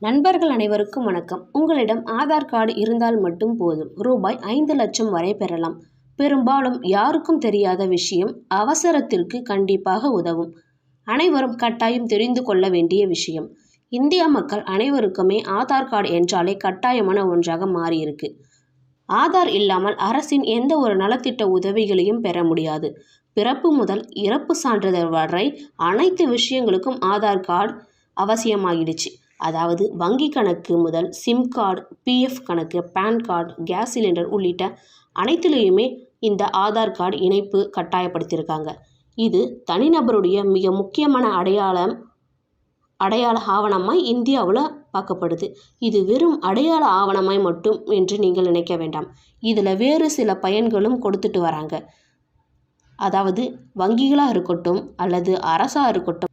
நண்பர்கள் அனைவருக்கும் வணக்கம். உங்களிடம் ஆதார் கார்டு இருந்தால் மட்டும் போதும் ரூபாய் 5 லட்சம் வரை பெறலாம். பெரும்பாலும் யாருக்கும் தெரியாத விஷயம், அவசரத்திற்கு கண்டிப்பாக உதவும். அனைவரும் கட்டாயம் தெரிந்து கொள்ள வேண்டிய விஷயம். இந்திய மக்கள் அனைவருக்குமே ஆதார் கார்டு என்றாலே கட்டாயமான ஒன்றாக மாறியிருக்கு. ஆதார் இல்லாமல் அரசின் எந்த ஒரு நலத்திட்ட உதவிகளையும் பெற முடியாது. பிறப்பு முதல் இறப்பு சான்றிதழ் வரை அனைத்து விஷயங்களுக்கும் ஆதார் கார்டு அவசியமாகிடுச்சு. அதாவது வங்கி கணக்கு முதல் சிம் கார்டு, பிஎஃப் கணக்கு, பேன் கார்டு, கேஸ் சிலிண்டர் உள்ளிட்ட அனைத்திலையுமே இந்த ஆதார் கார்டு இணைப்பு கட்டாயப்படுத்தியிருக்காங்க. இது தனிநபருடைய மிக முக்கியமான அடையாள ஆவணமாய் இந்தியாவில் பார்க்கப்படுது. இது வெறும் அடையாள ஆவணமாய் மட்டும் என்று நீங்கள் நினைக்க வேண்டாம். இதில் வேறு சில பயன்களும் கொடுத்துட்டு வராங்க. அதாவது வங்கிகளாக இருக்கட்டும் அல்லது அரசாக இருக்கட்டும்,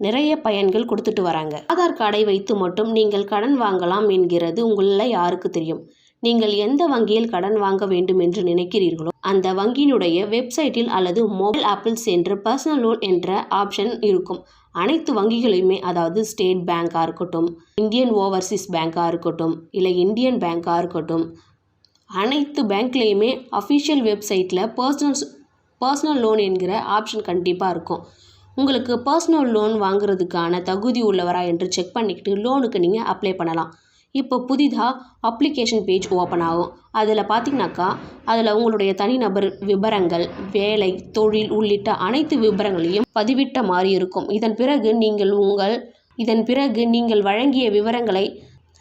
நிறைய பயன்கள் கொடுத்துட்டு வராங்க. ஆதார் கார்டை வைத்து மட்டும் நீங்கள் கடன் வாங்கலாம் என்கிறது உங்களில் யாருக்கு தெரியும்? நீங்கள் எந்த வங்கியில் கடன் வாங்க வேண்டும் என்று நினைக்கிறீர்களோ அந்த வங்கியினுடைய வெப்சைட்டில் அல்லது மொபைல் ஆப்பில் சென்று பர்சனல் லோன் என்ற ஆப்ஷன் இருக்கும். அனைத்து வங்கிகளையுமே, அதாவது ஸ்டேட் பேங்காக இருக்கட்டும், இந்தியன் ஓவர்சீஸ் பேங்காக இருக்கட்டும், இல்லை இந்தியன் பேங்காக இருக்கட்டும், அனைத்து பேங்க்லேயுமே அஃபிஷியல் வெப்சைட்டில் பர்சனல் லோன் என்கிற ஆப்ஷன் கண்டிப்பாக இருக்கும். உங்களுக்கு பர்சனல் லோன் வாங்குறதுக்கான தகுதி உள்ளவரா என்று செக் பண்ணிக்கிட்டு லோனுக்கு நீங்கள் அப்ளை பண்ணலாம். இப்போ புதிதாக அப்ளிகேஷன் பேஜ் ஓப்பன் ஆகும். அதில் பார்த்தீங்கன்னாக்கா அதில் உங்களுடைய தனிநபர் விவரங்கள், வேலை, தொழில் உள்ளிட்ட அனைத்து விவரங்களையும் பதிவிட்ட மாதிரி இருக்கும். இதன் பிறகு நீங்கள் வழங்கிய விவரங்களை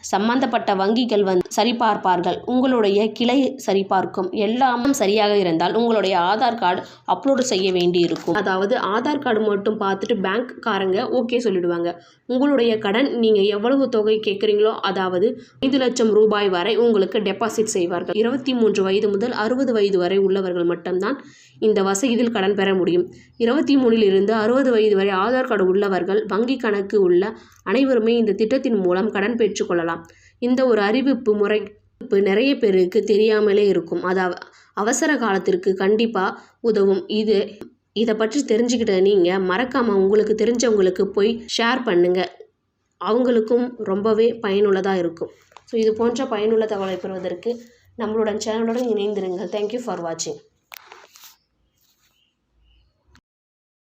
சம்பந்தப்பட்ட வங்கிகள் சரிபார்ப்பார்கள். உங்களுடைய கிளை சரிபார்க்கும். எல்லாம் சரியாக இருந்தால் உங்களுடைய ஆதார் கார்டு அப்லோடு செய்ய வேண்டி இருக்கும். அதாவது ஆதார் கார்டு மட்டும் பார்த்துட்டு பேங்க்காரங்க ஓகே சொல்லிடுவாங்க. உங்களுடைய கடன் நீங்கள் எவ்வளவு தொகை கேட்குறீங்களோ, அதாவது 5 லட்சம் ரூபாய் வரை உங்களுக்கு டெபாசிட் செய்வார்கள். 23 வயது முதல் 60 வயது வரை உள்ளவர்கள் மட்டும்தான் இந்த வசதியில் கடன் பெற முடியும். 23 இருந்து 60 வயது வரை ஆதார் கார்டு உள்ளவர்கள், வங்கி கணக்கு உள்ள அனைவருமே இந்த திட்டத்தின் மூலம் கடன் பெற்றுக்கொள்ளலாம். இந்த ஒரு அறிவிப்பு முறை நிறைய பேருக்கு தெரியாமலே இருக்கும். அதாவது அவசர காலத்திற்கு கண்டிப்பாக உதவும். இதை பற்றி தெரிஞ்சுக்கிட்ட நீங்கள் மறக்காமல் உங்களுக்கு தெரிஞ்சவங்களுக்கு போய் ஷேர் பண்ணுங்கள். அவங்களுக்கும் ரொம்பவே பயனுள்ளதாக இருக்கும். ஸோ இது போன்ற பயனுள்ள தகவலை பெறுவதற்கு நம்மளுடன் சேனலுடன் இணைந்திருங்கள். தேங்க்யூ ஃபார் வாட்சிங்.